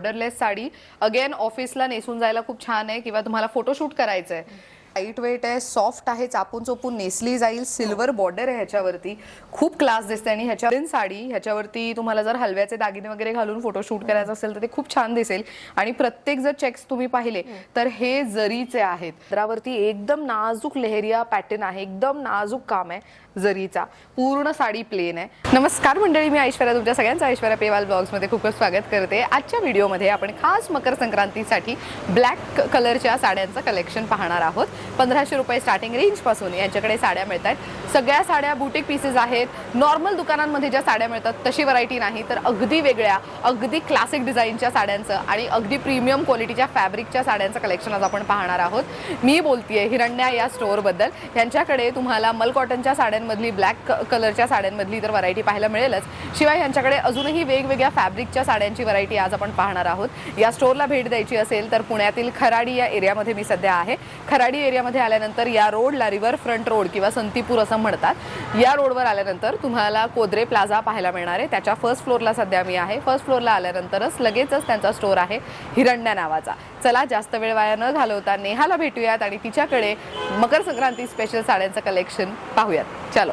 Borderless sari again ऑफिसला नेसून जायला खूप छान आहे किंवा तुम्हाला फोटोशूट करायचंय. लाईट वेट आहे, सॉफ्ट आहे, चापून चोपून नेसली जाईल, सिल्वर बॉर्डर आहे ह्याच्यावरती, खूप क्लास दिसते. आणि ह्याच्या साडी ह्याच्यावरती तुम्हाला जर हलव्याचे दागिने वगैरे घालून फोटोशूट करायचं असेल तर ते खूप छान दिसेल. आणि प्रत्येक जर चेक्स तुम्ही पाहिले तर हे जरीचे आहेत. त्यावरती एकदम नाजूक लेहरिया पॅटर्न आहे, एकदम नाजूक काम आहे जरीचा, पूर्ण साडी प्लेन आहे. नमस्कार मंडळी, मी ऐश्वर्या, तुमच्या सगळ्यांचं ऐश्वर्या पेवाल ब्लॉग्समध्ये खूप खूप स्वागत करते. आजच्या व्हिडिओमध्ये आपण खास मकर संक्रांतीसाठी ब्लॅक कलरच्या साड्यांचं कलेक्शन पाहणार आहोत. 1500 रुपये स्टार्टिंग रेंजपासून यांच्याकडे साड्या मिळतात. सगळ्या साड्या बुटीक पीसेस आहेत. नॉर्मल दुकानांमध्ये ज्या साड्या मिळतात तशी व्हरायटी नाही, तर अगदी वेगळ्या, अगदी क्लासिक डिझाईनच्या साड्यांचं आणि अगदी प्रीमियम क्वालिटीच्या फॅब्रिकच्या साड्यांचं कलेक्शन आज आपण पाहणार आहोत. मी बोलतेय हिरण्या या स्टोअरबद्दल. यांच्याकडे तुम्हाला मल कॉटनच्या साड्यांमधली, ब्लॅक कलरच्या साड्यांमधली तर व्हरायटी पाहायला मिळेलच. शिवाय यांच्याकडे अजूनही वेगवेगळ्या फॅब्रिकच्या साड्यांची व्हरायटी आज आपण पाहणार आहोत. या स्टोअरला भेट द्यायची असेल तर पुण्यातील खराडी या एरियामध्ये मी सध्या आहे. खराडी एरियामध्ये आल्यानंतर या रोडला रिव्हर फ्रंट रोड किंवा संतीपूर असं म्हणतात, या रोडवर आल्यानंतर तुम्हाला कोदरे प्लाझा पाहायला मिळणार आहे. त्याच्या फर्स्ट फ्लोअरला सध्या मी आहे. फर्स्ट फ्लोअरला आल्यानंतरच लगेचच त्यांचा स्टोअर आहे हिरण्या नावाचा. चला जास्त वेळ वाया न घालवता नेहाला भेटूयात आणि तिच्याकडे मकर संक्रांती स्पेशल साड्यांचं कलेक्शन पाहूयात. चलो.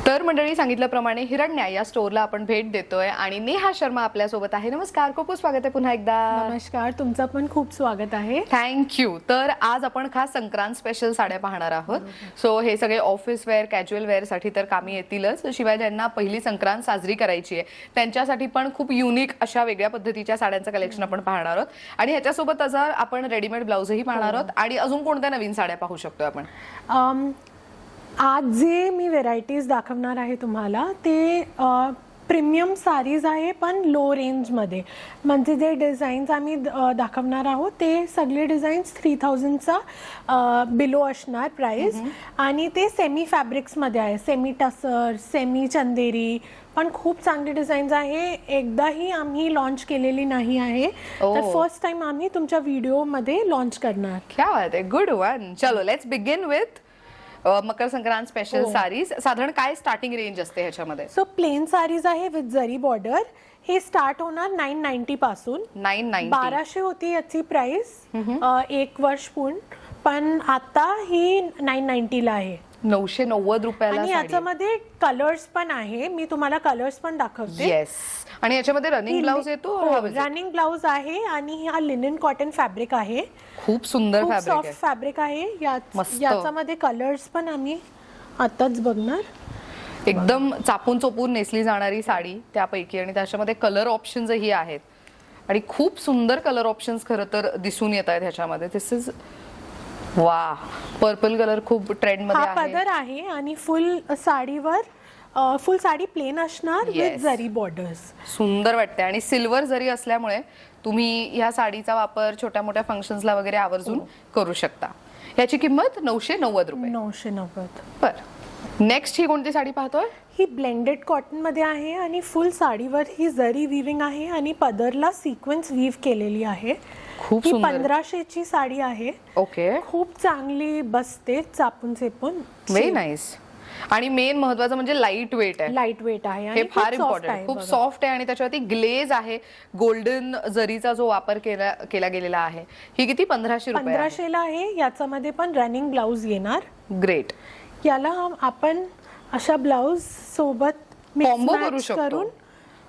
तर मंडळी, सांगितल्याप्रमाणे हिरण्या या स्टोअरला आपण भेट देतोय आणि नेहा शर्मा आपल्यासोबत आहे. नमस्कार, खूप खूप स्वागत आहे पुन्हा एकदा. नमस्कार, तुमचं पण खूप स्वागत आहे. थँक्यू. तर आज आपण खास संक्रांत स्पेशल साड्या पाहणार आहोत. सो हे सगळे ऑफिस वेअर, कॅज्युअल वेअर साठी तर कामी येतीलच. शिवाय ज्यांना पहिली संक्रांत साजरी करायची आहे त्यांच्यासाठी पण खूप युनिक अशा वेगळ्या पद्धतीच्या साड्यांचं कलेक्शन आपण पाहणार आहोत. आणि ह्याच्यासोबत आपण रेडीमेड ब्लाउजही पाहणार आहोत. आणि अजून कोणत्या नवीन साड्या पाहू शकतो आपण? आज जे मी व्हेरायटीज दाखवणार आहे तुम्हाला ते प्रीमियम साडीज आहे, पण लो रेंजमध्ये. म्हणजे जे डिझाईन्स आम्ही दाखवणार आहोत ते सगळे डिझाईन्स 3000चा बिलो असणार प्राइस. आणि ते सेमी फॅब्रिक्समध्ये आहे, सेमी टसर, सेमी चंदेरी, पण खूप चांगले डिझाईन्स आहे. एकदाही आम्ही लॉन्च केलेली नाही आहे, तर फर्स्ट टाइम आम्ही तुमच्या व्हिडिओमध्ये लॉन्च करणार. क्या बात आहे, गुड वन. चलो let's begin with Makar Sankrant special sarees. साधारण काय स्टार्टिंग रेंज असते ह्याच्यामध्ये? सो प्लेन साडीज आहे विथ जरी बॉर्डर. हे स्टार्ट होणार 990 पासून. 1200 होती याची प्राइस 1 वर्ष पूर्ण, पण आता ही 990 ला आहे. 990 रुपयाला. आणि याच्यामध्ये कलर्स पण आहे, मी तुम्हाला कलर्स पण दाखवते. येस. आणि याच्यामध्ये रनिंग ब्लाउज येतो? रनिंग ब्लाउज आहे आणि हा लिनन कॉटन फॅब्रिक आहे. खूप सुंदर फॅब्रिक आहे, सॉफ्ट फॅब्रिक आहे. याच्यामध्ये कलर्स पण आम्ही आताच बघणार. एकदम चापून चोपून नेसली जाणारी साडी त्यापैकी. आणि त्याच्यामध्ये कलर ऑप्शन्सही आहेत आणि खूप सुंदर कलर ऑप्शन्स खरं तर दिसून येत आहेत ह्याच्यामध्ये. दिस इज वा, पर्पल कलर खूप ट्रेंड मध्ये आहे. हा पदर आहे आणि फुल साडीवर फुल साडी प्लेन असणार विथ जरी बॉर्डर्स. सुंदर वाटते. आणि सिल्वर जरी असल्यामुळे तुम्ही ह्या साडीचा वापर छोट्या मोठ्या फंक्शन्सला वगैरे आवर्जून करू शकता. याची किंमत 990 रुपये. 990. बर, नेक्स्ट ही कोणती साडी पाहतोय? ही ब्लेंडेड कॉटन मध्ये आहे आणि फुल साडीवर ही जरी विविंग आहे आणि पदरला सिक्वेन्स वीव केलेली आहे. खूप ही सुंदर. 1500 ची साडी आहे. ओके. खूप चांगली बसते, चापून चेपून. Very nice. आणि मेन महत्वाचं म्हणजे लाईट वेट आहे. लाईट वेट आहे, हे फार इम्पॉर्टंट. खूप सॉफ्ट आहे आणि त्याच्यावरती ग्लेज आहे. गोल्डन जरीचा जो वापर केला गेलेला आहे. ही किती? 1500 रुपये. 1500 ला आहे. याच्यामध्ये पण रनिंग ब्लाउज येणार. ग्रेट. याला आपण अशा ब्लाउज सोबत कॉम्बो करू शकतो.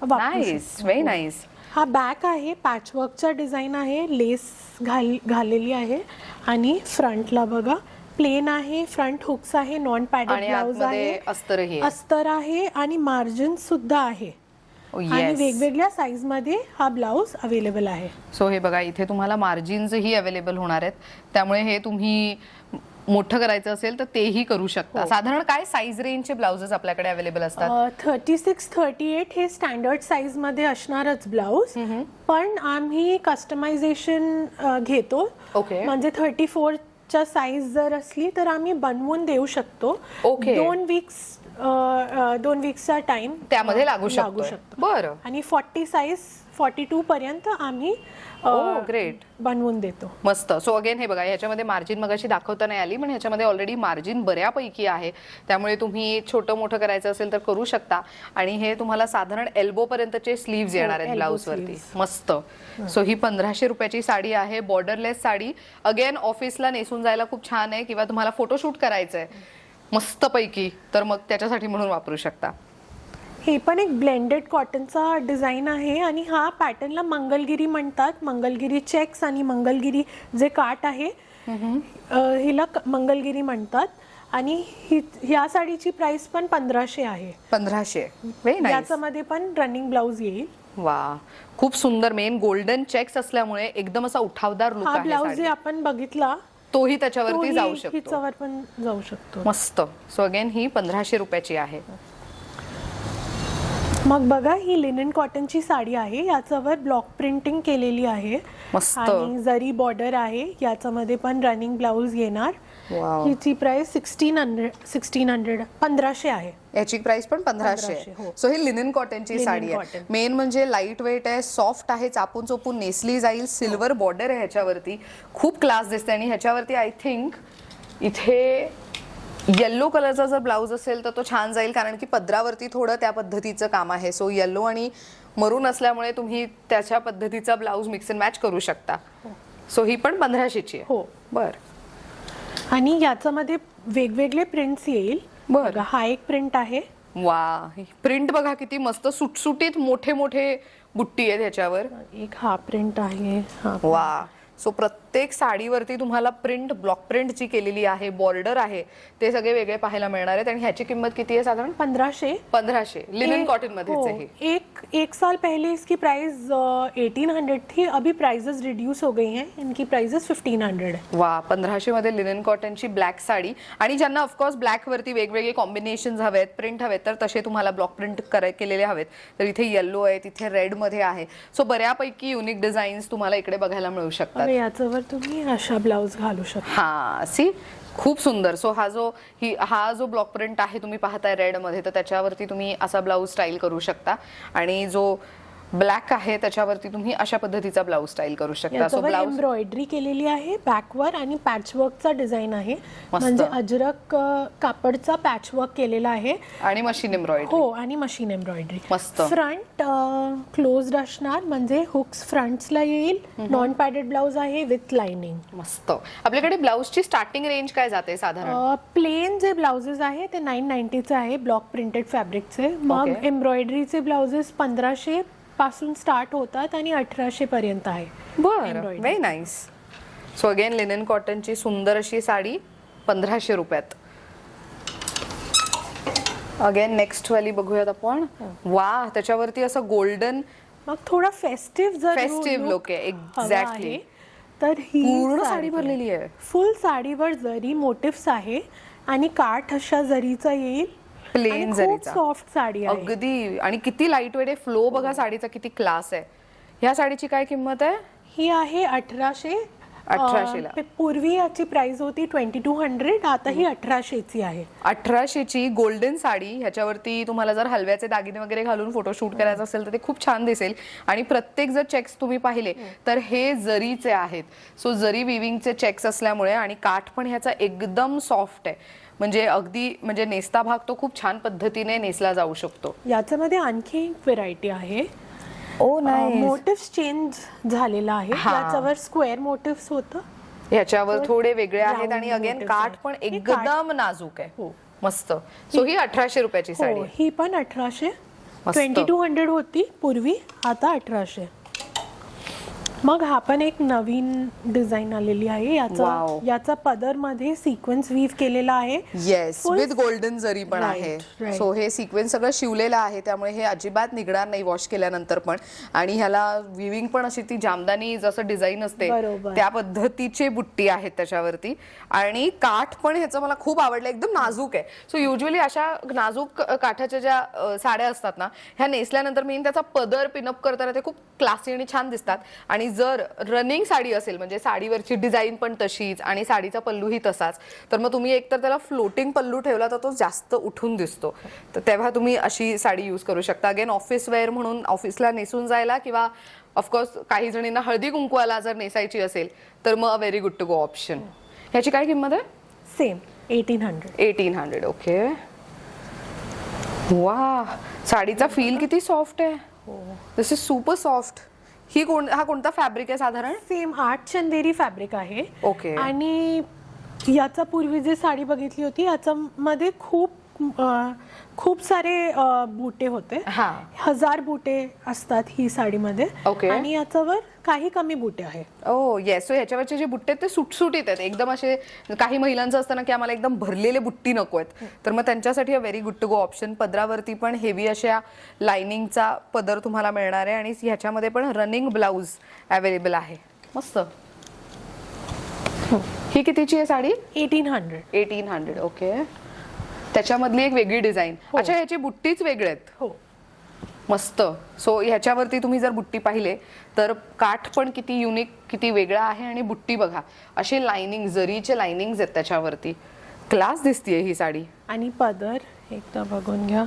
Nice, very nice. हा बॅक आहे, पॅचवर्कचा डिझाईन आहे, लेस घालेली आहे. आणि फ्रंटला बघा प्लेन आहे, फ्रंट हुक्स आहे, नॉन पॅडेड ब्लाउज आहे, अस्तर आहे आणि मार्जिन सुद्धा आहे. आणि वेगवेगळ्या साईज मध्ये हा ब्लाउज अवेलेबल आहे. सो हे बघा, इथे तुम्हाला मार्जिन्स ही अवेलेबल होणार आहेत. त्यामुळे हे तुम्ही मोठं करायचं असेल तर तेही करू शकता. साधारण काय साईज रेंजचे ब्लाउजेस आपल्याकडे अवेलेबल असतात? 36, 38 हे स्टँडर्ड साईज मध्ये असणारच ब्लाउज, पण आम्ही कस्टमायझेशन घेतो. म्हणजे 34 च्या साईज जर असली तर आम्ही बनवून देऊ शकतो. 2 वीक्सचा टाइम त्यामध्ये लागू शकतो. बरं. आणि 40 42 पर्यंत आम्ही ग्रेट, बनवून देतो. मस्त. सो अगेन हे बघा, ह्याच्यामध्ये मार्जिन मगाशी दाखवता नाही आली, पण ह्याच्यामध्ये ऑलरेडी मार्जिन बऱ्यापैकी आहे, त्यामुळे तुम्ही छोटं मोठं करायचं असेल तर करू शकता. आणि हे तुम्हाला साधारण एल्बो पर्यंतचे स्लीव्ज येणार आहेत elbow ब्लाऊज वरती. sleeves. मस्त. सो ही 1500 रुपयाची साडी आहे, बॉर्डरलेस साडी. अगेन ऑफिसला नेसून जायला खूप छान आहे, किंवा तुम्हाला फोटोशूट करायचंय मस्त पैकी, तर मग त्याच्यासाठी म्हणून वापरू शकता. हे पण एक ब्लेंडेड कॉटनचा डिझाईन आहे आणि हा पॅटर्नला मंगलगिरी म्हणतात. मंगलगिरी चेक्स आणि मंगलगिरी जे काठ आहे हिला मंगलगिरी म्हणतात. आणि ह्या साडीची प्राइस पण 1500 आहे. 1500. Very nice. याच्यामध्ये पण रनिंग ब्लाऊज येईल. वा, खूप सुंदर. मेन गोल्डन चेक्स असल्यामुळे एकदम असा उठावदार लुक हा आहे ब्लाऊज जे साडी. आपण बघितला तोही त्याच्यावरती जाऊ शकतो. हिच्यावर पण जाऊ शकतो. मस्त. सो अगेन ही 1500 रुपयाची आहे. मग बघा, ही लिनन कॉटनची साडी आहे, याच्यावर ब्लॉक प्रिंटिंग केलेली आहे मस्त. आणि जरी बॉर्डर आहे. याच्यामध्ये पण रनिंग ब्लाऊज येणार. वाव. हिची प्राइस 1500 आहे. याची प्राइस पण 1500 1500, हो. सो ही लिनन कॉटनची लिनन साडी आहे. कॉटन. मेन म्हणजे लाईट वेट आहे, सॉफ्ट आहे, चापून चोपून नेसली जाईल. सिल्वर बॉर्डर आहे ह्याच्यावरती, खूप क्लास दिसते. आणि ह्याच्यावरती आय थिंक इथे येल्लो कलरचा जर ब्लाऊज असेल तर तो छान जाईल, कारण की पदरावरती थोडं त्या पद्धतीचं काम आहे. सो येल्लो आणि मरून असल्यामुळे तुम्ही त्याच्या पद्धतीचा ब्लाऊज मिक्स अँड मॅच करू शकता. सो ही पण 1500ची आहे. हो. बर. आणि याच्यामध्ये वेगवेगळे प्रिंट्स येईल. बरं. बघा, हा एक प्रिंट आहे. वा, प्रिंट बघा किती मस्त, सुटसुटीत मोठे मोठे बुट्टी आहेत ह्याच्यावर. एक हा प्रिंट आहे. हा वा. सो प्रत्येक साडीवरती तुम्हाला प्रिंट, ब्लॉक प्रिंट जी केलेली आहे, बॉर्डर आहे, ते सगळे वेगळे पाहायला मिळणार आहेत. आणि ह्याची किंमत किती आहे साधारण? 1500. 1500. लिनन कॉटन मध्येच आहे हे. एक साल पहले इसकी प्राइस 1800 थी. अभी प्राइसेस रिड्यूस हो गई हैं. इनकी प्राइसेस 1500 है. वा, 1500 मध्ये लिनन कॉटनची ब्लॅक साडी. आणि ज्यांना ऑफकोर्स ब्लॅक वरती वेगवेगळे कॉम्बिनेशन हवेत, प्रिंट हवेत, तर तसे तुम्हाला ब्लॉक प्रिंट केलेले हवेत, तर इथे येल्लो आहे, तिथे रेड मध्ये आहे. सो बऱ्यापैकी युनिक डिझाईन्स तुम्हाला इकडे बघायला मिळू शकतात. याच्यावर तुम्ही अशा ब्लाऊज घालू शकता. हा, सी, खूप सुंदर. सो हा जो ब्लॉक प्रिंट आहे तुम्ही पाहताय रेड मध्ये, तर त्याच्यावरती तुम्ही असा ब्लाऊज स्टाईल करू शकता. आणि जो ब्लॅक आहे त्याच्यावरती तुम्ही अशा पद्धतीचा ब्लाऊज स्टाईल करू शकता. सो याच्यावर ब्लाऊज एम्ब्रॉयडरी केलेली आहे बॅकवर आणि पॅचवर्कचा डिझाईन आहे. मस्त. म्हणजे अजरक कापडचा पॅचवर्क केलेला आहे. आणि मशीन एम्ब्रॉयडरी. हो, आणि मशीन एम्ब्रॉयडरी. मस्त. फ्रंट क्लोज्ड असणार, म्हणजे हुक्स फ्रंट्सला येईल. नॉन पॅडेड ब्लाऊज आहे विथ लाइनिंग. मस्त. आपल्याकडे ब्लाऊजची स्टार्टिंग रेंज काय जाते साधारण? प्लेन जे ब्लाउजेस आहे ते 990चे आहे, ब्लॉक प्रिंटेड फॅब्रिकचे. मग Okay. एम्ब्रॉयडरीचे ब्लाउजेस 1500 पासून स्टार्ट होतात आणि 1800 पर्यंत आहे. बरं, very nice. So again linen कॉटनची सुंदर अशी साडी 1500 रुपयात. अगेन नेक्स्ट वाली बघूयात आपण. वा, त्याच्यावरती असं गोल्डन मग थोडा फेस्टिव्ह लुक आहे. एक्झॅक्टली. तर ही पूर्ण साडी भरलेली आहे. फुल साडीवर जरी मोटिव्स आहे आणि काठ अशा जरीचा येईल. प्लेन जरीचा. सॉफ्ट साडी आहे. अगदी. आणि किती लाईट वेट आहे. फ्लो बघा साडीचा किती क्लास आहे. ह्या साडीची काय किंमत आहे? ही आहे 1800. 1800 ला. पूर्वी याची प्राइस होती 2200. आता ही 1800ची आहे. 1800ची गोल्डन साडी. ह्याच्यावरती तुम्हाला जर हलव्याचे दागिने वगैरे घालून फोटोशूट करायचं असेल तर ते खूप छान दिसेल. आणि प्रत्येक जर चेक्स तुम्ही पाहिले तर हे जरीचे आहेत. सो जरी विविंगचे चेक्स असल्यामुळे, आणि काठ पण ह्याचा एकदम सॉफ्ट आहे. म्हणजे अगदी, म्हणजे नेसता भाग तो खूप छान पद्धतीने नेसला जाऊ शकतो. याच्यामध्ये आणखी एक व्हेरायटी आहे. नाही, मोटिव्स चेंज झालेला आहे. हा. याच्यावर स्क्वेअर मोटिव्स होतं. ह्याच्यावर थोडे वेगळे आहेत. Round आणि अगेन motifs काठ आहे. पण हे एकदम नाजूक आहे. हो. मस्त. सो ही 1800 रुपयाची साडी हो, आहे. ही पण 1800. मस्त. 2200 होती पूर्वी, आता 1800. मग हा पण एक नवीन डिझाईन आलेली आहे. Wow. याचा पदर मध्ये सिक्वेन्स वीव केलेला आहे. येस, Full- विथ गोल्डन जरी पण Right, आहे. right. सो हे सिक्वेन्स सगळं शिवलेलं आहे, त्यामुळे हे अजिबात निघणार नाही वॉश केल्यानंतर पण. आणि ह्याला विविंग पण अशी ती जामदानी जसं डिझाईन असते बरोबर. त्या पद्धतीचे बुट्टी आहेत त्याच्यावरती. आणि काठ पण ह्याचं मला खूप आवडलं, एकदम नाजूक आहे. सो युजली अशा नाजूक काठाच्या ज्या साड्या असतात ना, ह्या नेसल्यानंतर मी त्याचा पदर पिनअप करताना ते खूप क्लासी आणि छान दिसतात. आणि जर रनिंग साडी असेल म्हणजे साडीवरची डिझाईन पण तशीच आणि साडीचा पल्लूही तसाच, तर मग तुम्ही एकतर त्याला फ्लोटिंग पल्लू ठेवला तर तो जास्त उठून दिसतो, तर तेव्हा तुम्ही अशी साडी यूज करू शकता. अगेन ऑफिस वेअर म्हणून ऑफिसला नेसून जायला किंवा ऑफकोर्स काही जणींना हळदी कुंकवाला जर नेसायची असेल तर मग a very good to go option. ह्याची काय किंमत आहे? सेम 1800. 1800. ओके. वा, साडीचा फील किती सॉफ्ट आहे. This is super soft. हा कोणता फॅब्रिक आहे साधारण? सेम 8 चंदेरी फॅब्रिक आहे. ओके. आणि याचा पूर्वी जे साडी बघितली होती याच्यामध्ये खूप सारे बुटे होते. 1000 बुटे असतात ही साडीमध्ये. ओके. आणि याच्यावर काही कमी बुटे आहे. ओ येस. सो ह्याच्यावरचे जे बुट्टे आहेत ते सुटसुटीत आहेत एकदम. असे काही महिलांचं असतं ना की आम्हाला एकदम भरलेले बुट्टी नको आहेत, तर मग त्यांच्यासाठी very good to go option. पदरावरती पण हेवी अशा लाइनिंगचा पदर तुम्हाला मिळणार आहे आणि ह्याच्यामध्ये पण रनिंग ब्लाउज अवेलेबल आहे. मस्त. ही कितीची आहे साडी? 1800. 1800. ओके. त्याच्यामधली एक वेगळी डिझाईन. अच्छा, ह्याची बुट्टीच वेगळे आहेत. हो. मस्त. सो ह्याच्यावरती तुम्ही जर बुट्टी पाहिले तर काठ पण किती युनिक, किती वेगळा आहे आणि बुट्टी बघा असे लाइनिंग, जरीचे लाइनिंग्स आहेत त्याच्यावरती. क्लास दिसतीये ही साडी. आणि पदर एकदा बघून घ्या.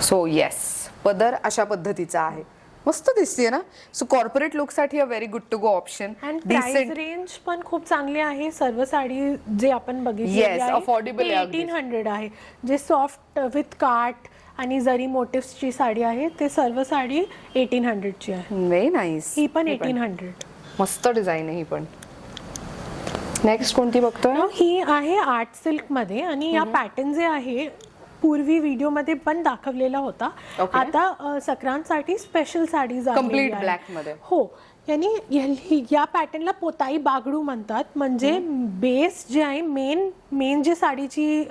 सो येस, पदर अशा पद्धतीचा आहे. मस्त दिसतीये ना. सो कॉर्पोरेट लुक साठी a very good to go option. आणि प्राइस रेंज पण खूप चांगली आहे. सर्व साडी जे आपण बघितली Yes, affordable आहे अगदीच. 1800 आहे. जे सॉफ्ट विथ काठ आणि जरी मोटिव्सची साडी आहे ते सर्व साडी 1800 ची आहे. Very nice. ही पण 1800. मस्त डिझाईन आहे ही पण. नेक्स्ट कोणती बघतोय? ही आहे आर्ट सिल्क मध्ये आणि या पॅटर्न जे आहे पूर्वी व्हिडिओ मध्ये पण दाखवलेला होता. Okay. आता संक्रांतसाठी स्पेशल साडीज कम्प्लीट ब्लॅक मध्ये. हो. यांनी या पॅटर्नला पोताई बागडू म्हणतात. म्हणजे बेस जे आहे मेन जे साडीची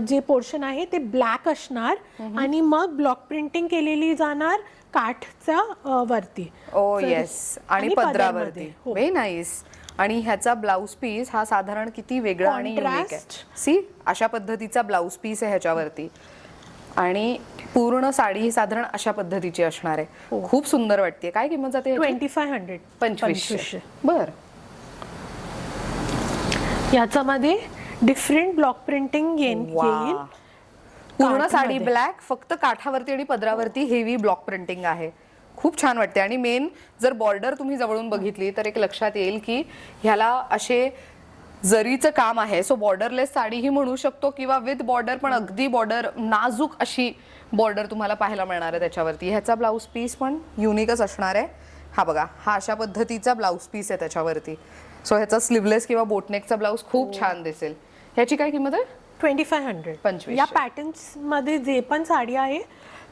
जे पोर्शन आहे ते ब्लॅक असणार आणि मग ब्लॉक प्रिंटिंग केलेली जाणार काठच्या वरती. ओ येस. आणि पदरावरती. Very nice. आणि ह्याचा ब्लाउज पीस हा साधारण किती वेगळा आणि युनिक आहे. सी, अशा पद्धतीचा ब्लाउज पीस आहे ह्याच्यावरती आणि पूर्ण साडी ही साधारण अशा पद्धतीची असणार आहे. खूप सुंदर वाटते. काय किंमत जाते? 2500. 2500. बर. याच्यामध्ये डिफरंट ब्लॉक प्रिंटिंग येईल. पूर्ण साडी ब्लॅक, फक्त काठावरती आणि पदरावरती हेवी ब्लॉक प्रिंटिंग आहे. खूप छान वाटते. आणि मेन जर बॉर्डर तुम्ही जवळून बघितली तर एक लक्षात येईल की ह्याला असे जरीचं काम आहे. सो बॉर्डरलेस साडी ही म्हणू शकतो किंवा विथ बॉर्डर, पण अगदी बॉर्डर नाजूक अशी बॉर्डर तुम्हाला पाहायला मिळणार आहे त्याच्यावरती. ह्याचा ब्लाउज पीस पण युनिकच असणार आहे. हा बघा, हा अशा पद्धतीचा ब्लाउज पीस आहे त्याच्यावरती. सो ह्याचा स्लीवलेस किंवा बोटनेकचा ब्लाउज खूप छान दिसेल. ह्याची काय किंमत आहे? 2500. 2500. या पॅटर्न्स मध्ये जे पण साडी आहे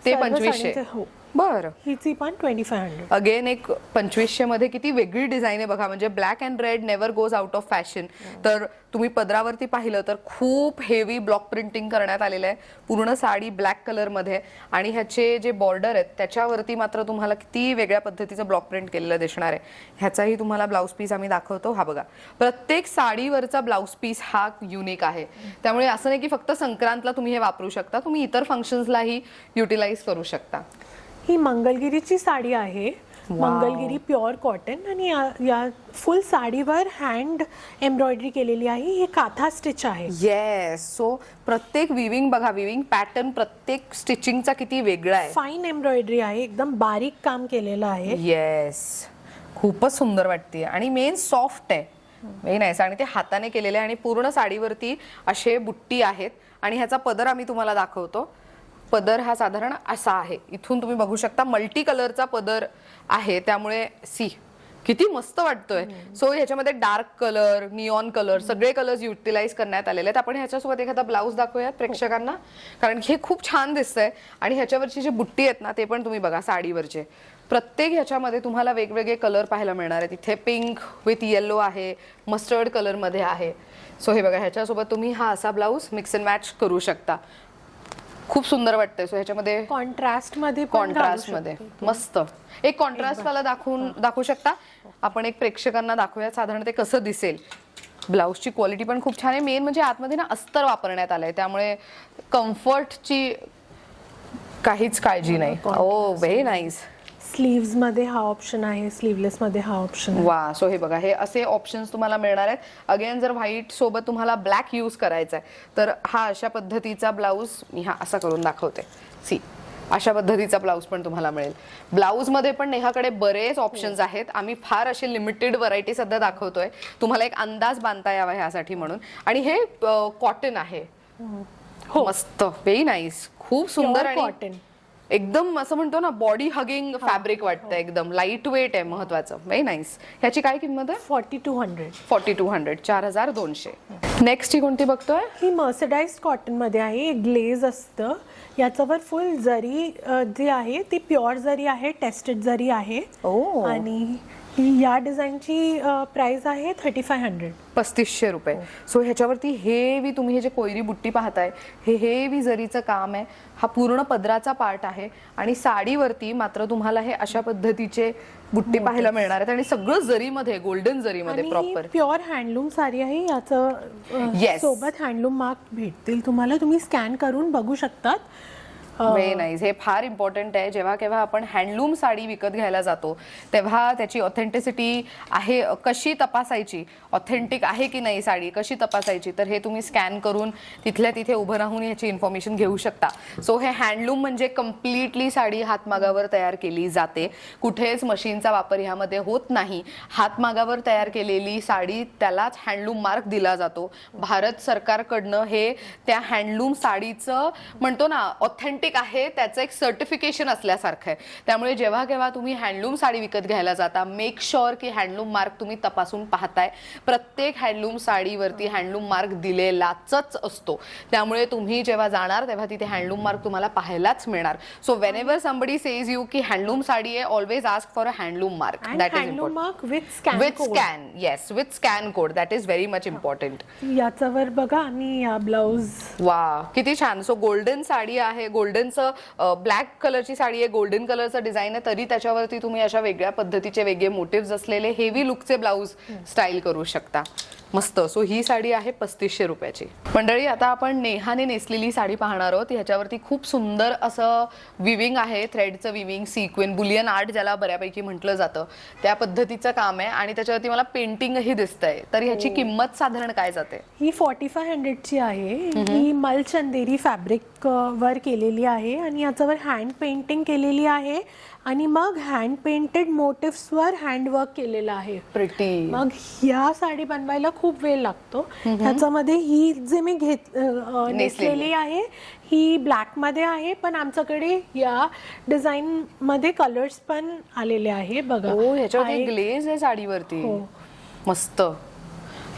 ते 2500. हो. बरं. हिची पण 2500. अगेन एक 2500 मध्ये किती वेगळी डिझाईन आहे बघा. म्हणजे black and red never goes out of fashion. तर तुम्ही पदरावरती पाहिलं तर खूप हेवी ब्लॉक प्रिंटिंग करण्यात आलेलं आहे. पूर्ण साडी ब्लॅक कलर मध्ये आणि ह्याचे जे बॉर्डर आहेत त्याच्यावरती मात्र तुम्हाला किती वेगळ्या पद्धतीचं ब्लॉक प्रिंट केलेलं दिसणार आहे. ह्याचाही तुम्हाला ब्लाउज पीस आम्ही दाखवतो. हा बघा, प्रत्येक साडीवरचा ब्लाउज पीस हा युनिक आहे. त्यामुळे असं नाही की फक्त संक्रांतला तुम्ही हे वापरू शकता, तुम्ही इतर फंक्शन्सलाही युटिलाइज करू शकता. ही मंगलगिरीची साडी आहे. मंगलगिरी प्युअर कॉटन आणि या फुल साडीवर हँड एम्ब्रॉयडरी केलेली आहे. ही काथा स्टिच आहे. येस. सो प्रत्येक विविंग बघा, विविंग पॅटर्न प्रत्येक स्टिचिंगचा किती वेगळा आहे. फाईन एम्ब्रॉयडरी आहे. एकदम बारीक काम केलेलं आहे. येस. खूपच सुंदर वाटते आणि मेन सॉफ्ट आहे. Very nice. आणि ते हाताने केलेले आणि पूर्ण साडीवरती असे बुट्टी आहेत. आणि ह्याचा पदर आम्ही तुम्हाला दाखवतो. पदर हा साधारण असा आहे. इथून तुम्ही बघू शकता मल्टी कलरचा पदर आहे. त्यामुळे सी किती मस्त वाटतोय. सो ह्याच्यामध्ये डार्क कलर, निऑन कलर सगळे कलर्स युटिलाइज करण्यात आलेले आहेत. आपण ह्याच्यासोबत एखादा ब्लाऊज दाखवूयात प्रेक्षकांना, कारण हे खूप छान दिसतंय. आणि ह्याच्यावरची जी बुट्टी आहेत ना ते पण तुम्ही बघा साडीवरचे. प्रत्येक ह्याच्यामध्ये तुम्हाला वेगवेगळे कलर पाहायला मिळणार आहेत. इथे पिंक विथ येलो आहे, मस्टर्ड कलर मध्ये आहे. सो हे बघा, ह्याच्यासोबत तुम्ही हा असा ब्लाऊज मिक्स अँड मॅच करू शकता. खूप सुंदर वाटतंय. सो ह्याच्यामध्ये कॉन्ट्रास्ट मध्ये मस्त एक कॉन्ट्रास्ट वाला दाखवू शकता आपण. एक प्रेक्षकांना दाखवूया साधारण ते कसं दिसेल. ब्लाऊजची क्वालिटी पण खूप छान आहे. मेन म्हणजे आतमध्ये ना अस्तर वापरण्यात आलंय, त्यामुळे कम्फर्टची काहीच काळजी नाही. ओ व्हेरी नाईस. स्लीव्स मध्ये हा ऑप्शन आहे, स्लीवलेस मध्ये हा ऑप्शन आहे. वा, सो हे बघा, हे असे ऑप्शन्स तुम्हाला मिळणार आहेत. अगेन जर व्हाईट सोबत तुम्हाला ब्लॅक यूज करायचा आहे तर हा अशा पद्धतीचा ब्लाऊज मी हा असा करून दाखवते. सी, अशा पद्धतीचा ब्लाऊज पण तुम्हाला मिळेल. ब्लाऊज मध्ये पण नेहाकडे बरेच ऑप्शन्स आहेत. आम्ही फार असे लिमिटेड व्हरायटी सध्या दाखवतोय तुम्हाला, एक अंदाज बांधता यावा ह्यासाठी म्हणून. आणि हे कॉटन आहे. मस्त, व्हेरी नाईस, खूप सुंदर आणि कॉटन, एकदम असं म्हणतो ना बॉडी हगिंग फॅब्रिक वाटतं. एकदम लाईट वेट आहे, महत्वाचं. Very nice. ह्याची काय किंमत आहे? 4200. 4200, 4200. नेक्स्ट ही कोणती बघतोय? ही मर्सडाइज्ड कॉटन मध्ये आहे, ग्लेज असतं. याच्यावर फुल जरी जी आहे ती प्युअर जरी आहे, टेस्टेड जरी आहे. आणि ही या डिझाईनची प्राइस आहे 3500. 3500 रुपये. सो ह्याच्यावरती हेवी, तुम्ही हे जे कोयरी बुट्टी पाहताय, हे हेवी जरीचं काम आहे. हा पूर्ण पदराचा पार्ट आहे आणि साडीवरती मात्र तुम्हाला हे अशा पद्धतीचे बुट्टी पाहायला मिळणार आहेत आणि सगळं जरीमध्ये, गोल्डन जरीमध्ये प्रॉपर. प्युअर हँडलूम साडी आहे. याचं सोबत हँडलूम मार्क भेटतील तुम्हाला, तुम्ही स्कॅन करून बघू शकतात. Very nice. हे फार इम्पॉर्टंट आहे. जेव्हा केव्हा आपण हँडलूम साडी विकत घ्यायला जातो तेव्हा त्याची ऑथेंटिसिटी आहे कशी तपासायची, ऑथेंटिक आहे की नाही साडी कशी तपासायची, तर हे तुम्ही स्कॅन करून तिथल्या तिथे उभं राहून ह्याची इन्फॉर्मेशन घेऊ शकता. सो हे हँडलूम म्हणजे कम्प्लिटली साडी हातमागावर तयार केली जाते. कुठेच मशीनचा वापर ह्यामध्ये होत नाही. हातमागावर तयार केलेली साडी, त्यालाच हँडलूम मार्क दिला जातो. भारत सरकारकडनं हे त्या हँडलूम साडीचं म्हणतो ना ऑथेंटिक आहे, त्याचं एक सर्टिफिकेशन असल्यासारखं आहे. त्यामुळे जेव्हा केव्हा तुम्ही हँडलूम साडी विकत घ्यायला जाता, मेक शुअर की हँडलूम मार्क तुम्ही तपासून पाहताय. प्रत्येक हँडलूम साडीवरती हँडलूम मार्क दिलेलाच असतो. त्यामुळे तुम्ही जेव्हा जाणार तेव्हा तिथे हँडलूम मार्क तुम्हाला पाहायलाच मिळणार. So when ever somebody says you की हँडलूम साडी आहे, always ask for a handloom mark. That is important. With scan. Yes, with scan code. That is very much important. याच्यावर बघा आणि हा ब्लाऊज. वा, किती छान. सो गोल्डन साडी आहे, गोल्डनचं ब्लॅक कलरची साडी आहे, गोल्डन कलरचं डिझाईन आहे, तरी त्याच्यावरती तुम्ही अशा वेगळ्या पद्धतीचे वेगळे मोटिव्स असलेले हेवी लुकचे ब्लाऊज स्टाईल करू शकता. मस्त. सो ही साडी आहे 3500 रुपयाची. मंडळी, आता आपण नेहाने नेसलेली साडी पाहणार आहोत. ह्याच्यावरती खूप सुंदर असं विविंग आहे, थ्रेडचं विविंग, सिक्वेन, बुलियन आर्ट ज्याला बऱ्यापैकी म्हटलं जातं, त्या पद्धतीचं काम आहे आणि त्याच्यावरती मला पेंटिंगही दिसतंय. तर ह्याची किंमत साधारण काय जाते? ही 4500 ची आहे. ही मल चंदेरी फॅब्रिक वर केलेली आहे आणि याच्यावर हँड पेंटिंग केलेली आहे आणि मग हँड पेंटेड मोटिव्स वर हँड वर्क केलेलं आहे. प्रिटी. मग ह्या साडी बनवायला खूप वेळ लागतो. ह्याच्यामध्ये ही जे मी नेसलेली आहे ही ब्लॅक मध्ये आहे, पण आमच्याकडे या डिझाईन मध्ये कलर्स पण आलेले आहे. बघा, ह्याच्यावरती ग्लेज आहे साडीवरती. मस्त.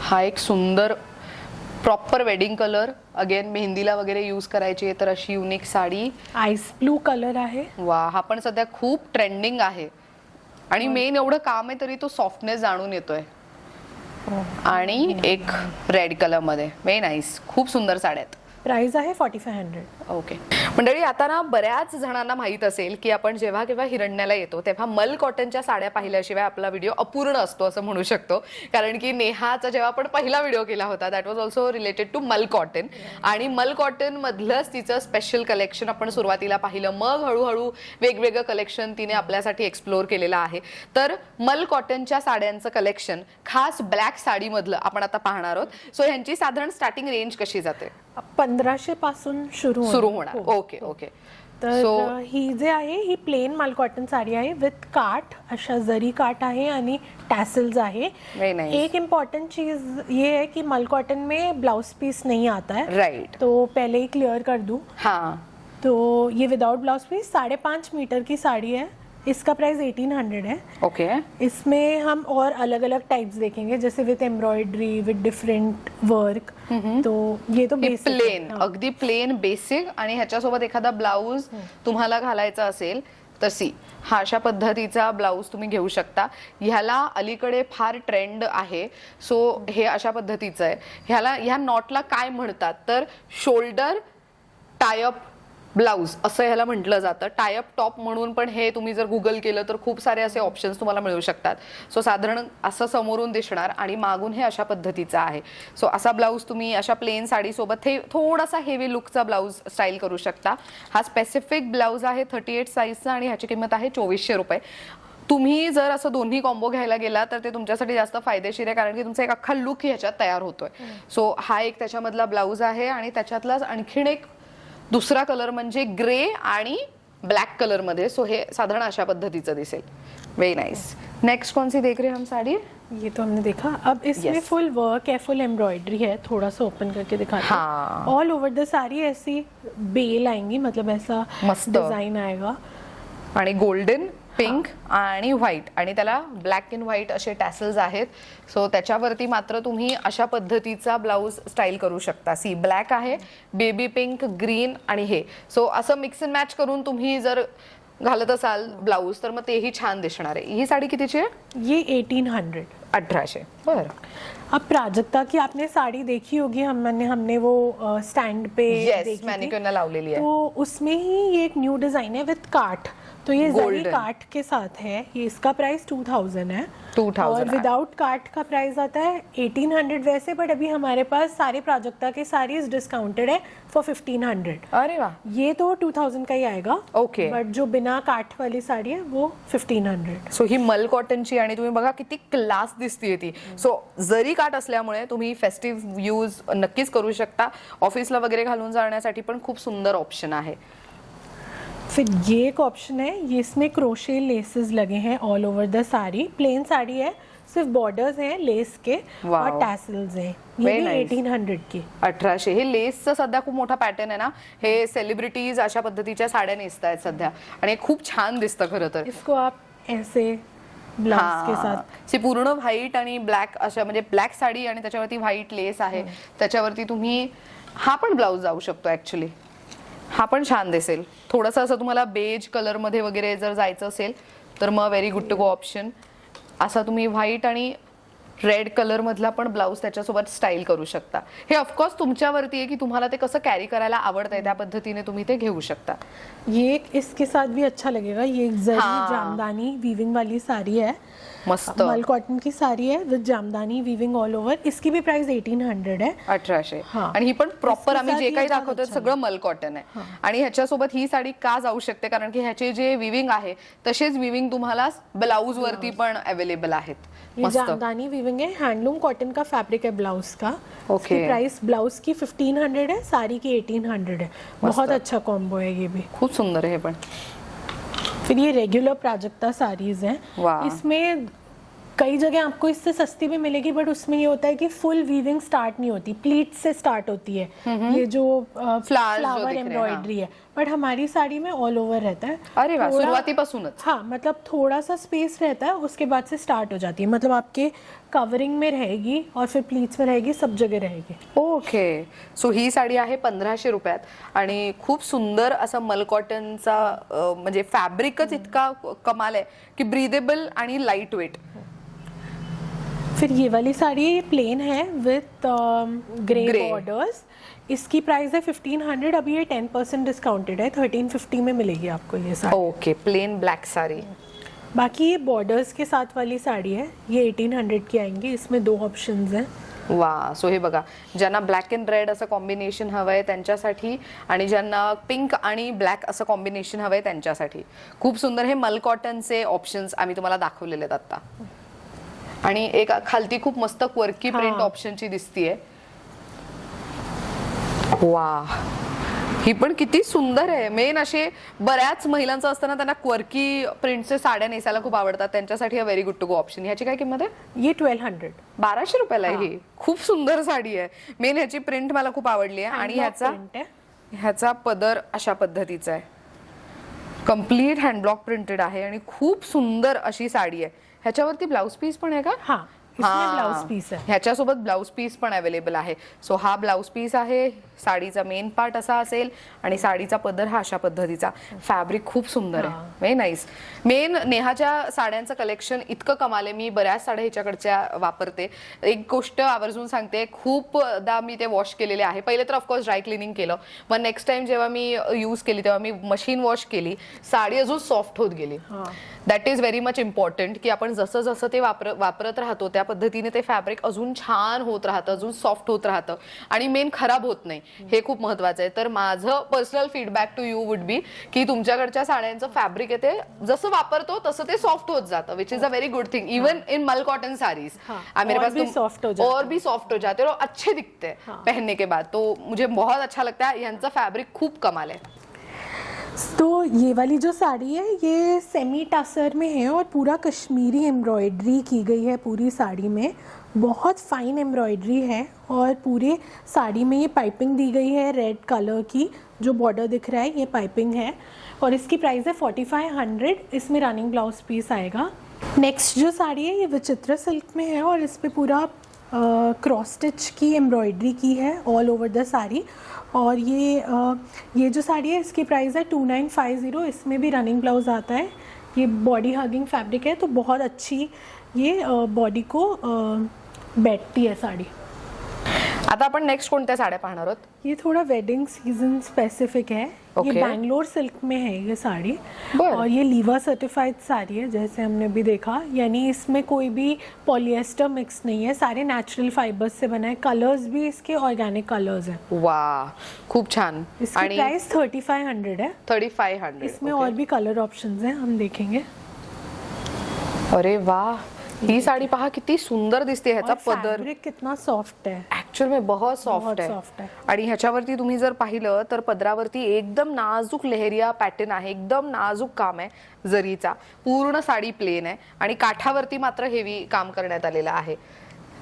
हा एक सुंदर प्रॉपर वेडिंग कलर, अगेन मेहंदीला वगैरे यूज करायची आहे तर अशी unique sari. Ice blue colour आहे. वा, हा पण सध्या खूप ट्रेंडिंग आहे आणि मेन एवढं काम आहे तरी तो सॉफ्टनेस जाणून येतोय. आणि एक रेड कलर मध्ये. Very nice. खूप सुंदर साड्या आहेत. प्राइस आहे 4500. ओके. मंडळी, आता ना बऱ्याच जणांना माहित असेल की आपण जेव्हा केव्हा हिरण्याला येतो तेव्हा मल कॉटनच्या साड्या पाहिल्याशिवाय आपला व्हिडिओ अपूर्ण असतो असं म्हणू शकतो. कारण की नेहाचा जेव्हा आपण पहिला व्हिडिओ केला होता that was also related to mul cotton आणि मल कॉटन मधलंच तिचं स्पेशल कलेक्शन आपण सुरुवातीला पाहिलं. मग हळूहळू वेगवेगळं कलेक्शन तिने आपल्यासाठी एक्सप्लोर केलेलं आहे. तर मल कॉटनच्या साड्यांचं कलेक्शन खास ब्लॅक साडीमधलं आपण आता पाहणार आहोत. सो ह्यांची साधारण स्टार्टिंग रेंज कशी जाते? 1500 पासून सुरू होणार. Okay okay. तर ही जे आहे ही प्लेन मल कॉटन साडी आहे विथ काठ, अशा जरी काठ आहे आणि टैसल्स आहे. एक इम्पॉर्टेंट चीज ये है कि मल कॉटन में ब्लाउज पीस नहीं आता है. राइट. तो पहले ही क्लियर कर दूं. हाँ. तो ये विदाउट ब्लाउज पीस 5.5 मीटर की साड़ी है. इसका प्राइस 1800 है. ओके. इसमें हम और अलग अलग टाइप्स देखेंगे, जैसे with embroidery, with different work. तो ये तो बेसिक प्लेन, अगदी प्लेन बेसिक. आणि ह्याच्यासोबत एखादा ब्लाऊज तुम्हाला घालायचा असेल तर सी हा अशा पद्धतीचा ब्लाऊज तुम्ही घेऊ शकता. ह्याला अलीकडे फार ट्रेंड आहे. सो हे अशा पद्धतीचं आहे. ह्या नॉटला काय म्हणतात तर शोल्डर टाय अप ब्लाऊज असं ह्याला म्हटलं जातं. टायअप टॉप म्हणून पण हे तुम्ही जर गुगल केलं तर खूप सारे असे ऑप्शन्स तुम्हाला मिळू शकतात. सो साधारण असं समोरून दिसणार आणि मागून हे अशा पद्धतीचं आहे. सो असा ब्लाऊज तुम्ही अशा प्लेन साडीसोबत हे थोडासा हेवी लुकचा ब्लाऊज स्टाईल करू शकता. हा स्पेसिफिक ब्लाऊज आहे 38 साईजचा आणि ह्याची किंमत आहे 2400 रुपये. तुम्ही जर असं दोन्ही कॉम्बो घ्यायला गेला तर ते तुमच्यासाठी जास्त फायदेशीर आहे, कारण की तुमचा एक अख्खा लुक ह्याच्यात तयार होतोय. सो हा एक त्याच्यामधला ब्लाऊज आहे आणि त्याच्यातलाच आणखीन एक दुसरा कलर म्हणजे ग्रे आणि ब्लॅक कलर मध्ये. सो हे साधारण अशा पद्धतीचं दिसेल. Very nice. नेक्स्ट कौन सी देख रहे हैं हम साड़ी? ये तो हमने देखा. अब इसमें Yes. फुल वर्क है, फुल एम्ब्रॉयडरी है. थोड़ा सा ओपन करके दिखाते हैं. हाँ. ऑल ओवर द साड़ी ऐसी बेल आएंगी, मतलब ऐसा मस्त. डिजाइन आएगा. आणि गोल्डन, पिंक आणि व्हाईट आणि त्याला ब्लॅक अँड व्हाईट असे टॅसल्स आहेत. सो त्याच्यावरती मात्र तुम्ही अशा पद्धतीचा ब्लाऊज स्टाईल करू शकता. सी ब्लॅक आहे, बेबी पिंक, ग्रीन आणि हे. सो असं मिक्स अँड मॅच करून तुम्ही जर घालत असाल ब्लाऊज तर मग तेही छान दिसणार आहे. ही साडी कितीची आहे? ये 1800. 1800. बरं. अब प्राजक्ता की आपने साड़ी देखी होगी, हमने वो स्टैंड पे येस, देखी थी. मॅनिक्युअरला लावलेली आहे. तो उसमें ही ये एक न्यू डिजाइन है विद काट. तो ये जरी Golden. काट के साथ है. ये इसका प्राइस 2000 है. 2000 और विदाउट काट का प्राइस आता है 1800 वैसे, बट अभी हमारे पास सारे प्राजक्ता के साड़ीज डिस्काउंटेड है फॉर 1500. अरे वा. ये तो 2000 का ही आएगा. Okay. बट जो बिना काट वाली साड़ी है वो 1500. सो ही मल कॉटनची आणि तुम्ही बघा किती क्लास दिसतीये ती. सो जरी काट असल्यामुळे तुम्ही फेस्टिव्ह यूज नक्कीच करू शकता. ऑफिसला वगैरे घालून जाण्यासाठी पण खूप सुंदर ऑप्शन आहे. फिर ये एक ऑप्शन है, ये इसमें क्रोशे लेसेस लगे हैं all over the sari. Plain sari है, सिर्फ बॉर्डर्स हैं लेस के Wow. और टैसल्स हैं. ये Very भी nice. 1800 की. 1800. हे लेसचं सध्या खूप मोठा पॅटर्न आहे ना. हे सेलिब्रिटीज अशा पद्धतीच्या साड्या नेसतायत सध्या आणि हे खूप छान दिसतं खरं तर. इसको आप ऐसे ब्लाउज के साथ. सी पूर्ण व्हाईट आणि ब्लॅक अशा म्हणजे ब्लॅक साडी आणि त्याच्यावरती व्हाईट लेस आहे. त्याच्यावरती तुम्ही हा पण ब्लाऊज जाऊ शकतो ऍक्च्युली. हा पण छान दिसेल. थोडंसं असं तुम्हाला बेज कलर मध्ये वगैरे जर जायचं असेल तर मग very good to go option. असा तुम्ही व्हाईट आणि रेड कलर मधला पण ब्लाऊज त्याच्यासोबत स्टाईल करू शकता. हे ऑफकोर्स तुमच्यावरती आहे की तुम्हाला ते कसं कॅरी करायला आवडतंय, त्या पद्धतीने तुम्ही ते घेऊ शकता. ये एक इसके साथ भी अच्छा लगेगा. ये एक जरी हाँ. जामदानी वीविंग वाली साड़ी है. मस्त. मल कॉटन की साड़ी है विद जामदानी वीविंग ऑल ओवर. इसकी भी प्राइस 1800 है. 1800. हाँ. आणि ही पण प्रॉपर इसके आम्ही साथ जे ये काही बहुत दाखवतोय अच्छा सगळं मल कॉटन आहे. आणि ह्याच्यासोबत ही साडी का जाऊ शकते, कारण की ह्याचे जे विविंग आहे तसेच विविंग तुम्हाला ब्लाऊज वरती पण अवेलेबल आहेत. ये मस्त. जामदानी वीविंग है, हैंडलूम कॉटन का फैब्रिक है ब्लाउज का. Okay. इसकी प्राइस ब्लाउज की 1500 है, साड़ी की 1800 है. बहुत अच्छा कॉम्बो है ये भी. खूप सुंदर आहे हे पण. फिर ये रेगुलर प्राजक्ता साड़ीज हैं. वाह. इसमें कई जगह आपको इससे सस्ती भी मिलेगी, बट उसमें ये होता है कि फुल वीविंग स्टार्ट नहीं होती, प्लीट से स्टार्ट होती है. ये जो जो फ्लावर दिख रहे हैं, एम्ब्रॉयडरी है, बट हमारी साड़ी में ऑल ओवर रहता है. अरे वाह, थोड़ा- सुरुवातीपासूनच. हाँ, मतलब थोड़ा सा स्पेस रहता है, उसके बाद से स्टार्ट हो जाती है. मतलब आपके कवरिंग में रहेगी और फिर प्लीट्स में रहेगी, सब जगह रहेगी. ओके. सो ही साडी आहे 1500 रुपयात आणि खूप सुंदर असा मल कॉटनचा म्हणजे फॅब्रिकच इतका कमाल आहे की ब्रीदेबल आणि लाईट वेट. फिर ये वाली साड़ी प्लेन है विथ ग्रे Grey. बॉर्डर्स. इसकी प्राइस है 1500. अभी ये 10% डिस्काउंटेड है, 1350 में मिलेगी आपको ये sari. Okay. Plain black sari. बाकी ये बॉर्डर्स के साथ वाली साड़ी है, ये 1800 की आएंगी. इसमें 2 ऑप्शंस हैं. वा. सो हे बघा, ज्यांना ब्लॅक अँड रेड असं कॉम्बिनेशन हवंय त्यांच्यासाठी आणि ज्यांना पिंक आणि ब्लॅक असं कॉम्बिनेशन हवंय त्यांच्यासाठी खूप सुंदर हे मल कॉटनचे ऑप्शन्स आम्ही तुम्हाला दाखवलेले आहेत आता. आणि एक खालती खूप मस्त क्वर्की प्रिंट ऑप्शनची दिसतीये. वा. ही पण किती सुंदर आहे. मेन असे बऱ्याच महिलांचं असताना त्यांना क्वर्की प्रिंटचे साड्या नेसायला खूप आवडतात, त्यांच्यासाठी very good to go option. ह्याची काय किंमत आहे? ये 1200. 1200 रुपयाला आहे ही. खूप सुंदर साडी आहे. मेन ह्याची प्रिंट मला खूप आवडली आहे आणि ह्याचा पदर अशा पद्धतीचा आहे. कम्प्लीट हँडब्लॉक प्रिंटेड आहे आणि खूप सुंदर अशी साडी आहे. ह्याच्यावरती ब्लाउज पीस पण आहे का? हाँ, इसमें ब्लाउज पीस आहे. ह्याच्यासोबत ब्लाउज पीस पण अवेलेबल आहे. सो हा ब्लाउज पीस आहे, साडीचा मेन पार्ट असा असेल आणि साडीचा पदर हा अशा पद्धतीचा. फॅब्रिक खूप सुंदर आहे, व्हेरी नाईस. मेन नेहाच्या साड्यांचं कलेक्शन इतकं कमाल आहे. मी बऱ्याच साड्या ह्याच्याकडच्या वापरते. एक गोष्ट आवर्जून सांगते, खूपदा मी ते वॉश केलेले आहे. पहिले तर ऑफकोर्स ड्राय क्लिनिंग केलं, पण नेक्स्ट टाइम जेव्हा मी यूज केली तेव्हा मी मशीन वॉश केली, साडी अजून सॉफ्ट होत गेली. That is very much important की आपण जसं जसं ते वापरत राहतो त्या पद्धतीने ते फॅब्रिक अजून छान होत राहतं, अजून सॉफ्ट होत राहतं आणि मेन खराब होत नाही. हे खूप महत्वाचं आहे. तर माझं personal feedback to you would be की तुमच्याकडच्या साड्यांचं फॅब्रिक आहे ते जसं वापरतो तसं ते सॉफ्ट होत जातं, which is a very good thing. Even in मल कॉटन साड़ीज और भी सॉफ्ट हो जाते और अच्छे दिखते हैं पहनने के बाद. तो मुझे बहुत अच्छा लगता है. यांचं फैब्रिक खूप कमाल है. तो ये वाली जो साड़ी है ये सेमी टासर में है और पूरा कश्मीरी एम्ब्रॉयडरी की गई है पूरी साड़ी में. बहुत फाइन एम्ब्रॉयडरी है और पूरे साड़ी में ये पाइपिंग दी गई है रेड कलर की. जो बॉर्डर दिख रहा है ये पाइपिंग है और इसकी प्राइस है 4500. इसमें रनिंग ब्लाउज पीस आएगा. नेक्स्ट जो साड़ी है ये विचित्र सिल्क में है और इस पे पूरा क्रॉस स्टिच की एम्ब्रॉयडरी की है ऑल ओवर द साड़ी. और ये जो साड़ी है इसकी प्राइस है 2950. इसमें भी रनिंग ब्लाउज आता है. ये बॉडी हगिंग फैब्रिक है तो बहुत अच्छी ये बॉडी को बैठती है साड़ी. आता आपण नेक्स्ट कोणत्या साड्या पाहणार आहोत? ये थोड़ा वेडिंग सीजन स्पेसिफिक है. ये बैंगलोर सिल्क में है ये साड़ी और ये लीवा सर्टिफाइड साड़ी है जैसे हमने भी देखा. यानी इसमें कोई भी पॉलिएस्टर मिक्स नहीं है, सारे नेचुरल फाइबर्स से बना है. कलर्स भी इसके ऑर्गेनिक कलर्स हैं. वाह, खूप छान. इसकी प्राइस 3500 है. 3500. इसमें और भी कलर ऑप्शंस हैं, हम देखेंगे. अरे वाह, ही साडी पहा किती सुंदर दिसते. ह्याचा पदर फैब्रिक कितना सॉफ्ट है. ऍक्च्युअल में बहुत सॉफ्ट आहे. आणि ह्याच्यावरती तुम्ही जर पाहिलं तर पदरावरती एकदम नाजूक लेहरिया पॅटर्न आहे, एकदम नाजूक काम आहे जरीचा. पूर्ण साडी प्लेन आहे आणि काठावरती मात्र हेवी काम करण्यात आलेलं आहे.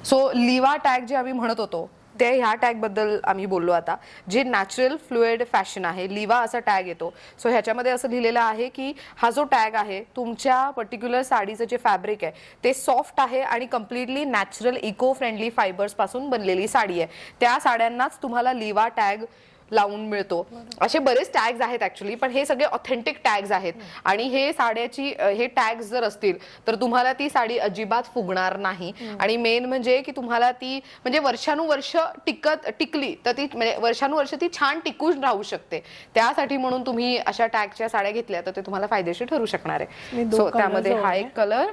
सो लिवा टॅग जे आम्ही म्हणत होतो ते ह्या टॅग बद्दल आम्ही बोललो. आता जे नॅचरल फ्लुइड फॅशन आहे, लिवा असा टॅग येतो. सो ह्याच्यामध्ये असं लिहिलेलं आहे की हा जो टॅग आहे तुमच्या पर्टिक्युलर साडीचं जे फॅब्रिक आहे ते सॉफ्ट आहे आणि completely natural eco friendly fibres पासून बनलेली साडी आहे. त्या साड्यांनाच तुम्हाला लिवा टॅग लावून मिळतो. असे बरेच टॅग्स आहेत ऍक्च्युअली, पण हे सगळे ऑथेंटिक टॅग्स आहेत आणि हे साड्याची हे टॅग्स जर असतील तर तुम्हाला ती साडी अजिबात फुगणार नाही. आणि मेन म्हणजे की तुम्हाला ती म्हणजे वर्षानुवर्ष टिकली तर ती म्हणजे वर्षानुवर्ष ती छान टिकून राहू शकते. त्यासाठी म्हणून तुम्ही अशा टॅगच्या साड्या घेतल्या तर ते तुम्हाला फायदेशीर ठरू शकणार आहे. सो त्यामध्ये हा एक कलर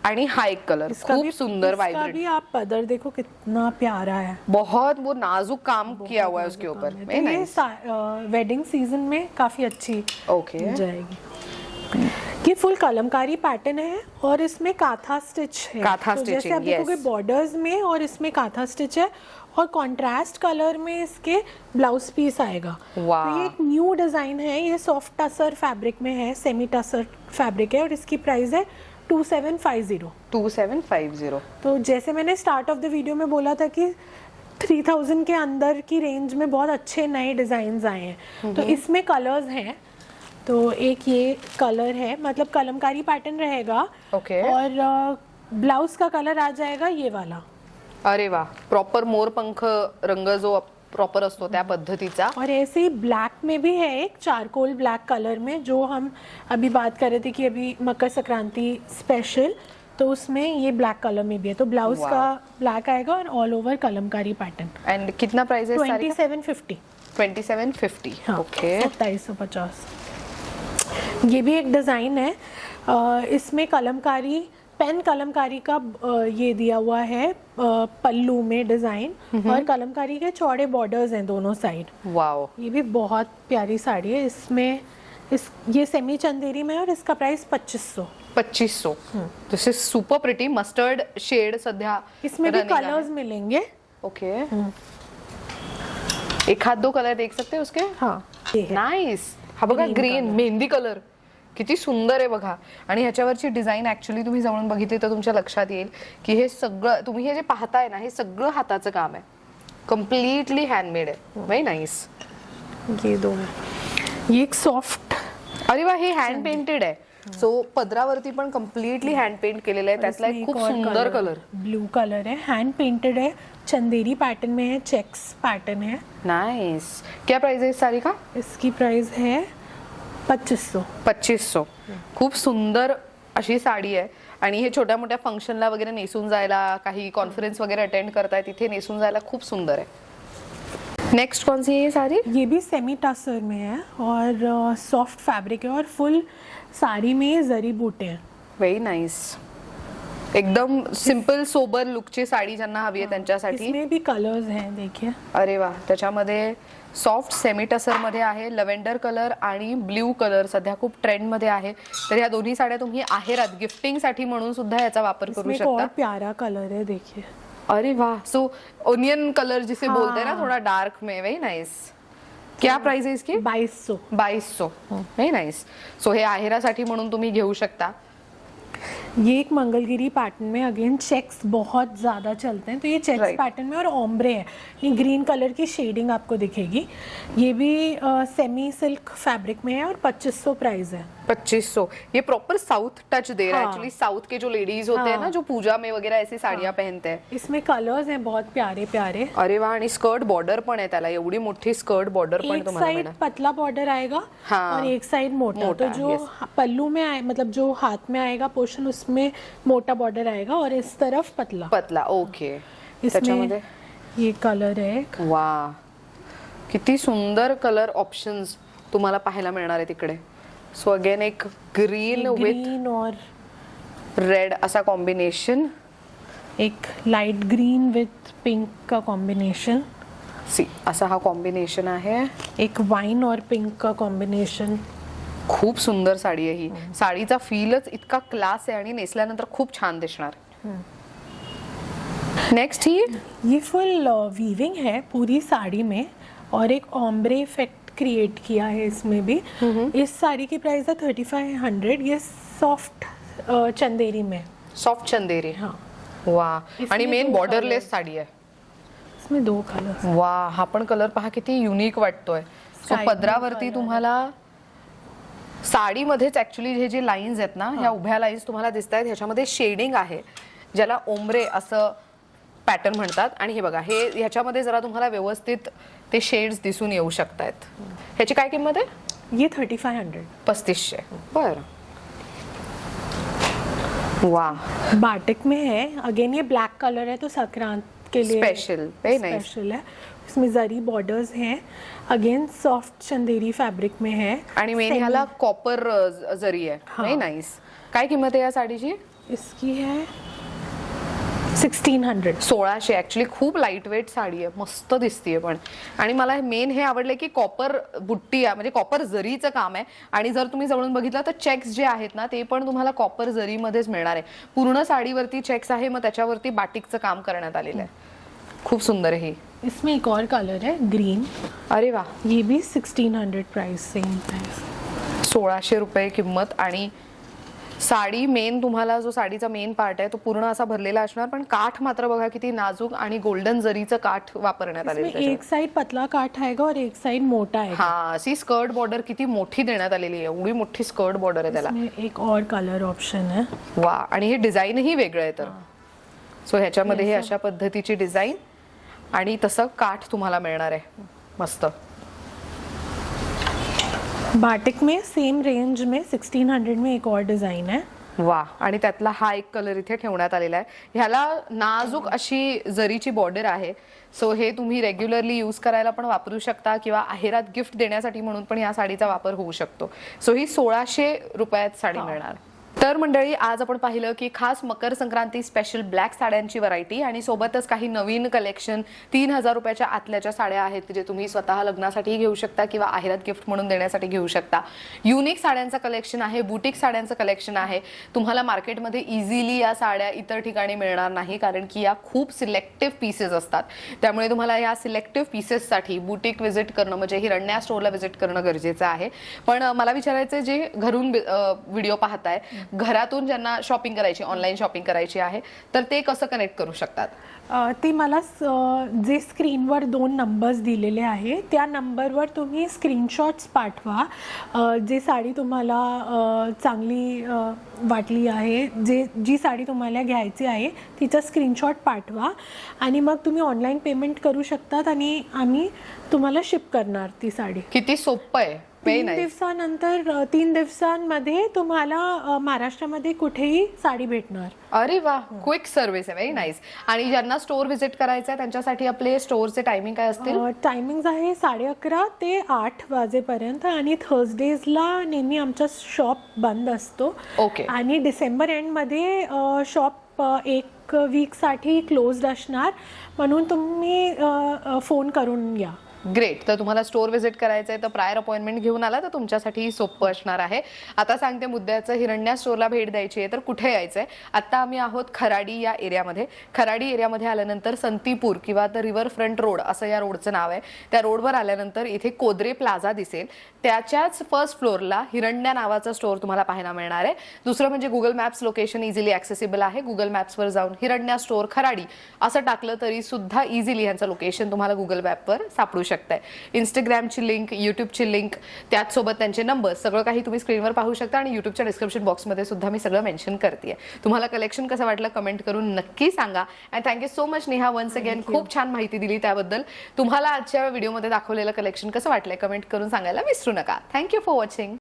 आणि हा एक कलर खूप सुंदर वाइब्रेंट. भी आप पदर देखो कितना प्यारा है. बहुत वो नाजुक काम किया हुआ है उसके ऊपर. ये वेडिंग सीजन में काफी अच्छी ओके जाएगी. ये फुल कलमकारी पैटर्न है और इसमें काथा स्टिच है. काथा तो जैसे आप देखोगे बॉर्डर्स में और इसमें काथा स्टिच है और कॉन्ट्रास्ट कलर में इसके ब्लाउज पीस आएगा. तो ये एक न्यू डिजाइन है. ये सॉफ्ट टसर फैब्रिक में है, सेमी टसर फैब्रिक है और इसकी प्राइस है 2750. 2750. तो जैसे मैंने स्टार्ट ऑफ द वीडियो में बोला था कि 3000 के अंदर की रेंज में बहुत अच्छे नए डिजाइन आए हैं. तो इसमें कलर्स हैं. तो एक ये कलर है, मतलब कलमकारी पैटर्न रहेगा. और ब्लाउज का कलर आ जाएगा ये वाला. अरे वाह, प्रॉपर मोरपंख रंग जो प्रॉपर असतो त्या पद्धतीचा. और ऐसे ही ब्लैक में भी है एक चारकोल ब्लैक कलर में, जो हम अभी बात कर रहे थे कि अभी मकर संक्रांति स्पेशल, तो उसमें ये ब्लैक कलर में भी है. तो ब्लाउज का ब्लैक आएगा और all over Kalamkari pattern. End कितना प्राइस है? 2750. 2750. ओके, 2750. ये भी एक डिजाइन है. इसमें कलमकारी पेन कलमकारी का ये दिया हुआ है पल्लू में डिजाइन और कलमकारी के चौड़े बॉर्डर्स हैं दोनों साइड. वाओ, ये भी बहुत प्यारी साड़ी है. इसमें ये सेमी चंदेरी में है और इसका price 2500. 2500. This is super pretty. Mustard shade सध्या इसमें भी कलर्स मिलेंगे. ओके, एक हाथ दो कलर देख सकते हैं उसके. हाँ, नाइस. हा बघा, ग्रीन मेहंदी कलर किती सुंदर आहे बघा. आणि ह्याच्यावरची डिझाईन ऍक्च्युअली तुम्ही जवळून बघितली तर तुमच्या लक्षात येईल की हे सगळं तुम्ही हे जे पाहताय ना हे सगळं हाताचं काम आहे. कम्प्लिटली हँडमेड आहे. Very nice. ये दो है. ये एक सॉफ्ट. अरे वा, हे हँड पेंटेड आहे. सो पदरावरती पण कम्प्लिटली हँड पेंट केलेलं आहे. त्यातला एक खूप सुंदर कलर ब्लू कलर है, हैंड पेंटेड है, चंदेरी पैटर्न में है, चेक्स पैटर्न है. नाइस. क्या प्राइस है इस साड़ी का? इसकी प्राइस है 2500. 2500. खूप सुंदर अशी साडी आहे आणि हे छोट्या मोठ्या फंक्शनला वगैरे नेसून जायला, काही कॉन्फरन्स वगैरे अटेंड करताय तिथे नेसून जायला खूप सुंदर आहे. नेक्स्ट कौन सी है ये साड़ी? ये भी सेमी टसर में है और सॉफ्ट फैब्रिक है और फुल साड़ी में जरी बूटे हैं. Very nice. एकदम सिंपल सोबर लुकची साडी ज्यांना हवी आहे त्यांच्यासाठी. इसमें भी कलर्स हैं, देखिए. अरे वा. त्याच्यामध्ये सॉफ्ट सेमी टसर मध्ये आहे, लव्हेंडर कलर आणि ब्ल्यू कलर सध्या खूप ट्रेंड मध्ये आहे. तर ह्या दोन्ही साड्या तुम्ही आहेरात गिफ्टिंग साठी म्हणून सुद्धा याचा वापर करू इसमें एक और शकता. प्यारा कलर है, देखिए. अरे वाह. सो ओनियन कलर जिसे बोलते हैं ना, थोड़ा डार्क में. Very nice. क्या प्राइस है इसकी? 2200. 2200. Very nice. सो हे आहेरासाठी म्हणून तुम्ही घेऊ शकता. ये एक मंगलगिरी पैटर्न में अगेन चेक्स बहुत ज़्यादा चलते हैं, तो ये चेक्स Right. पैटर्न में और ओम्ब्रे है. ये ग्रीन कलर की शेडिंग आपको दिखेगी. ये भी सेमी सिल्क फैब्रिक में है और 2500 प्राइस है. 2500. ये प्रॉपर साउथ टच दे रहा है. हाँ. एक्चुअली साउथ के जो लेडीज होते हैं ना, जो पूजा में वगैरह ऐसी साड़ियाँ पहनते हैं. इसमें कलर्स हैं बहुत प्यारे प्यारे. अरे वा. आणि स्कर्ट बॉर्डर पण आहे त्याला, एवढी मोठी स्कर्ट बॉर्डर पण एक तुम्हाला साइड मिळणार. पतला बॉर्डर आएगा हाँ. और एक साइड मोटा. मोटा, तो जो yes. पल्लू में आए, मतलब जो हाथ में आएगा पोर्शन, उसमें मोटा बॉर्डर आएगा और इस तरफ पतला. पतला. ओके. इसमें त्याच्यामध्ये ये कलर है. वा. किती सुंदर कलर ऑप्शन्स तुम्हाला पाहायला मिळणार आहे तिकडे. सो अगेन एक ग्रीन विथ ग्रीन और रेड असा कॉम्बिनेशन. एक लाइट ग्रीन विथ पिंक का कॉम्बिनेशन. सी असा हा कॉम्बिनेशन आहे. एक वाइन और पिंक का कॉम्बिनेशन. खूप सुंदर साडी आहे ही. साडीचा फीलच इतका क्लास आहे आणि नेसल्यानंतर खूप छान दिसणार. नेक्स्ट ही ये फुल वीविंग है पूरी साड़ी में और एक ओम्ब्रे इफेक्ट क्रिएट किया है इसमें भी. इस साड़ी की प्राइस है 3500. ये सॉफ्ट चंदेरी में. सॉफ्ट चंदेरी. हाँ. वा. इसमें आणि मेन दो बॉर्डरलेस साडी आहे. इसमें 2 कलर. वा. हा पण कलर पहा किती युनिक वाटतोय. सो Sky blue पदरावरती color तुम्हाला साडीमध्येच ऍक्च्युली हे जे लाईन्स आहेत ना, ह्या उभ्या लाईन्स तुम्हाला दिसत आहेत, ह्याच्यामध्ये शेडिंग आहे ज्याला ओम्ब्रे असं पॅटर्न म्हणतात. आणि हे बघा, हे ह्याच्यामध्ये जरा तुम्हाला व्यवस्थित ते शेड्स दिसून येऊ शकतायत. ह्याची काय किंमत आहे? ये 3500. 3500. बर. वा. बाटिक में है. अगेन ये ब्लॅक कलर है तो संक्रांत के लिए स्पेशल. Very nice. स्पेशल है. इसमें जरी बॉर्डर्स हैं. अगेन सॉफ्ट चंदेरी फैब्रिक में है. आणि मेन ह्याला कॉपर जरी आहे. Very nice. काय किंमत आहे या साडीची? इसकी है 1600. 1600. ऍक्च्युली खूप लाईट वेट साडी आहे, मस्त दिसतीये पण. आणि मला मेन हे आवडलं की कॉपर बुट्टी आहे, म्हणजे कॉपर जरीचं काम आहे. आणि जर तुम्ही जवळून बघितलं तर चेक्स जे आहेत ना, ते पण तुम्हाला कॉपर जरीमध्येच मिळणार आहे. पूर्ण साडीवरती चेक्स आहे, मग त्याच्यावरती बाटिकचं काम करण्यात आलेलं आहे. खूप सुंदर आहे ही. इसमें एक और कलर है ग्रीन. अरे वा. ये भी 1600 प्राइस. Same price. 1600 रुपये किंमत. आणि साडी मेन तुम्हाला जो साडीचा मेन पार्ट आहे तो पूर्ण असा भरलेला असणार, पण काठ मात्र बघा किती नाजूक आणि गोल्डन जरीचं काठ वापरण्यात आलेलं इसमें आहे. एक साइड पतला काट आएगा और एक साइड मोटा आएगा. हा. सी स्कर्ट बॉर्डर किती मोठी देण्यात आलेली आहे, एवढी मोठी स्कर्ट बॉर्डर आहे त्याला. इसमें एक और कलर ऑप्शन है. वा. आणि हे डिझाईनही वेगळं आहे तर. सो ह्याच्यामध्ये हे अशा पद्धतीची डिझाईन आणि तसं काठ तुम्हाला मिळणार आहे. मस्त. बाटिक में सेम रेंज में 1600 में एक और डिजाइन है. वा. आणि त्यातला हा एक कलर इथे ठेवण्यात आलेला आहे. ह्याला नाजूक अशी जरीची बॉर्डर आहे. सो हे तुम्ही रेग्युलरली यूज करायला पण वापरू शकता किंवा आहेरात गिफ्ट देण्यासाठी म्हणून पण या साडीचा वापर होऊ शकतो. सो ही 1600 रुपयात साडी मिळणार. तर मंडळी, आज आपण पाहिलं की खास मकर संक्रांती स्पेशल ब्लॅक साड्यांची व्हरायटी आणि सोबतच काही नवीन कलेक्शन 3000 रुपयाच्या आतल्या ज्या साड्या आहेत जे तुम्ही स्वतः लग्नासाठी घेऊ शकता किंवा आहेरात गिफ्ट म्हणून देण्यासाठी घेऊ शकता. युनिक साड्यांचं कलेक्शन आहे, बुटीक साड्यांचं कलेक्शन आहे. तुम्हाला मार्केटमध्ये इझिली या साड्या इतर ठिकाणी मिळणार नाही, कारण की या खूप सिलेक्टिव्ह पीसेस असतात. त्यामुळे तुम्हाला या सिलेक्टिव्ह पीसेससाठी बुटीक व्हिजिट करणं, म्हणजे हिरण्या स्टोअरला व्हिजिट करणं गरजेचं आहे. पण मला विचारायचं, जे घरून व्हिडिओ पाहताय, घरातून ज्यांना शॉपिंग करायची, ऑनलाईन शॉपिंग करायची आहे, तर ते कसं कनेक्ट करू शकतात? ते मला जे स्क्रीनवर 2 नंबर्स दिलेले आहे त्या नंबरवर तुम्ही स्क्रीनशॉट्स पाठवा. जे साडी तुम्हाला चांगली वाटली आहे, जी साडी तुम्हाला घ्यायची आहे तिचा स्क्रीनशॉट पाठवा आणि मग तुम्ही ऑनलाईन पेमेंट करू शकतात आणि आम्ही तुम्हाला शिप करणार ती साडी. किती सोपं आहे. 3 दिवसांमध्ये तुम्हाला महाराष्ट्रामध्ये कुठेही साडी भेटणार. अरे वा, क्विक सर्व्हिस आहे, व्हेरी नाईस. आणि ज्यांना स्टोअर व्हिजिट करायचं आहे त्यांच्यासाठी आपले स्टोअरचे टायमिंग काय असतील? टायमिंग आहे 11:30 ते 8 वाजेपर्यंत आणि थर्सडेजला नेहमी आमचा शॉप बंद असतो. ओके. आणि डिसेंबर एंडमध्ये शॉप 1 वीकसाठी क्लोज्ड असणार, म्हणून तुम्ही फोन करून या. ग्रेट. तर तुम्हाला स्टोअर व्हिजिट करायचं आहे तर प्रायर अपॉइंटमेंट घेऊन आला तर तुमच्यासाठी सोपं असणार आहे. आता सांगते मुद्द्याचं, हिरण्या स्टोअरला भेट द्यायची आहे तर कुठे यायचं आहे? आता आम्ही आहोत खराडी या एरियामध्ये. खराडी एरियामध्ये आल्यानंतर संतीपूर किंवा द रिव्हर फ्रंट रोड असं या रोडचं नाव आहे. त्या रोडवर आल्यानंतर इथे कोदरे प्लाझा दिसेल, त्याच्याच फर्स्ट फ्लोअरला हिरण्या नावाचा स्टोअर तुम्हाला पाहायला मिळणार आहे. दुसरं म्हणजे Google maps location easily accessible आहे. गुगल मॅप्सवर जाऊन हिरण्या स्टोअर खराडी असं टाकलं तरी सुद्धा इझिली ह्यांचं लोकेशन तुम्हाला गुगल मॅपवर सापडू शकतं. इंस्टाग्रामची लिंक, युट्यूबची लिंक, त्याचसोबत त्यांचे नंबर, सगळं काही तुम्ही स्क्रीनवर पाहू शकता आणि युट्यूबच्या डिस्क्रिप्शन बॉक्समध्ये सुद्धा मी सगळं मेन्शन करते. तुम्हाला कलेक्शन कसं वाटलं कमेंट करून नक्की सांगा. And thank you so much Neha, once again खूप छान माहिती दिली त्याबद्दल. तुम्हाला आजच्या व्हिडिओमध्ये दाखवलेलं कलेक्शन कसं वाटलंय कमेंट करून सांगायला विसरू नका. Thank you for watching.